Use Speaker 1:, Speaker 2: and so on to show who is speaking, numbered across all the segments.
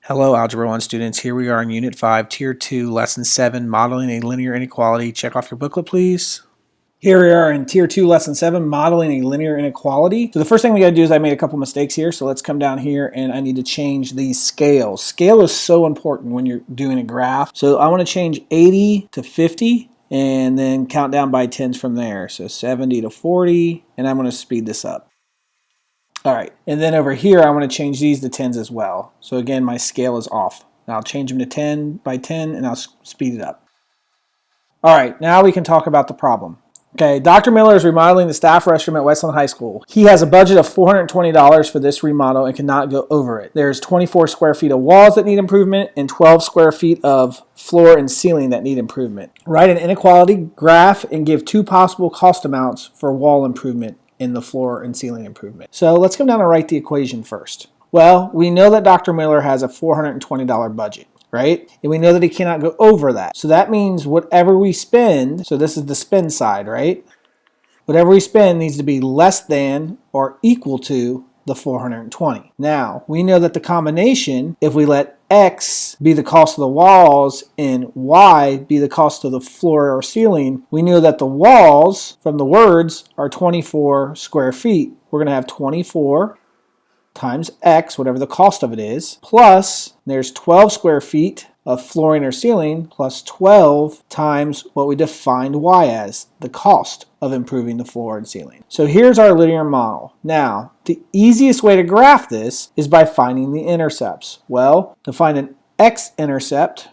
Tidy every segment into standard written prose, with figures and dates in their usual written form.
Speaker 1: Hello, Algebra 1 students. Here we are in Unit 5, Tier 2, Lesson 7, Modeling a Linear Inequality. Check off your booklet, please. Here we are in Tier 2, Lesson 7, Modeling a Linear Inequality. So the first thing we got to do is I made a couple mistakes here. So let's come down here and I need to change these scales. Scale is so important when you're doing a graph. So I want to change 80 to 50 and then count down by tens from there. So 70 to 40, and I'm going to speed this up. All right, and then over here, I want to change these to tens as well. So again, my scale is off. Now I'll change them to 10 by 10, and I'll speed it up. All right, now we can talk about the problem. Okay, Dr. Miller is remodeling the staff restroom at Westland High School. He has a budget of $420 for this remodel and cannot go over it. There's 24 square feet of walls that need improvement and 12 square feet of floor and ceiling that need improvement. Write an inequality graph and give two possible cost amounts for wall improvement in the floor and ceiling improvement. So let's come down and write the equation first. Well, we know that Dr. Miller has a $420 budget, right? And we know that he cannot go over that. So that means whatever we spend, so this is the spend side, right? Whatever we spend needs to be less than or equal to the 420. Now, we know that the combination, if we let X be the cost of the walls and Y be the cost of the floor or ceiling, we know that the walls from the words are 24 square feet. We're going to have 24 times X, whatever the cost of it is, plus there's 12 square feet of flooring or ceiling plus 12 times what we defined Y as, the cost of improving the floor and ceiling. So here's our linear model. Now, the easiest way to graph this is by finding the intercepts. Well, to find an x-intercept,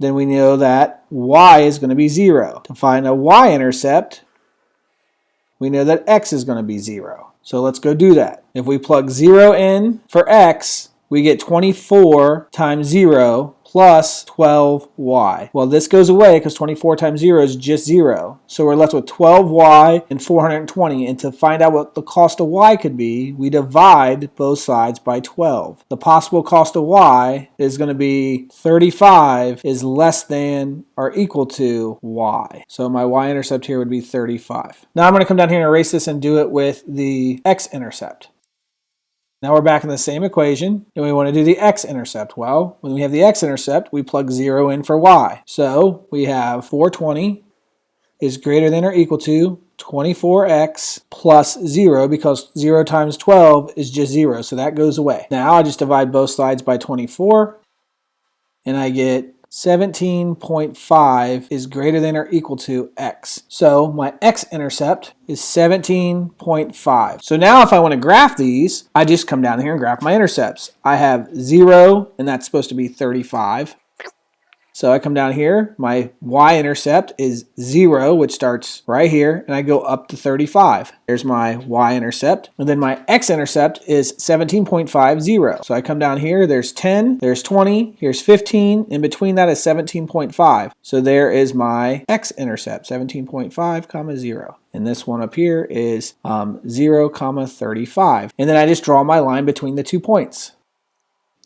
Speaker 1: then we know that y is going to be 0. To find a y-intercept, we know that x is going to be 0. So let's go do that. If we plug 0 in for x, we get 24 times 0 plus 12y. Well, this goes away because 24 times 0 is just 0. So we're left with 12y and 420. And to find out what the cost of y could be, we divide both sides by 12. The possible cost of y is going to be 35 is less than or equal to y. So my y-intercept here would be 35. Now I'm going to come down here and erase this and do it with the x-intercept. Now we're back in the same equation, and we want to do the x-intercept. Well, when we have the x-intercept, we plug 0 in for y. So we have 420 is greater than or equal to 24x plus 0, because 0 times 12 is just 0, so that goes away. Now I just divide both sides by 24, and I get 17.5 is greater than or equal to x. So my x-intercept is 17.5. So now if I want to graph these, I just come down here and graph my intercepts. I have 0, and that's supposed to be 35. So I come down here, my y-intercept is 0, which starts right here, and I go up to 35. There's my y-intercept. And then my x-intercept is 17.50. So I come down here, there's 10, there's 20, here's 15, in between that is 17.5. So there is my x-intercept, 17.5, comma 0. And this one up here is 0, comma 35. And then I just draw my line between the 2 points.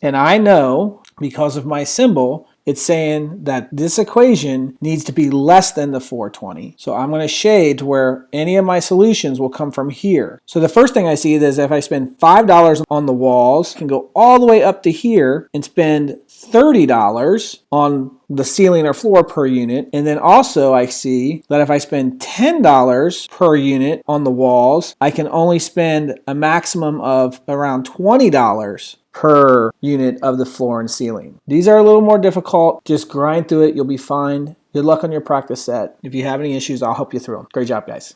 Speaker 1: And I know, because of my symbol, it's saying that this equation needs to be less than the 420. So I'm going to shade to where any of my solutions will come from here. So the first thing I see is if I spend $5 on the walls, I can go all the way up to here and spend $30 on the ceiling or floor per unit. And then also I see that if I spend $10 per unit on the walls, I can only spend a maximum of around $20 per unit of the floor and ceiling. These are a little more difficult. Just grind through it. You'll be fine. Good luck on your practice set. If you have any issues, I'll help you through them. Great job, guys.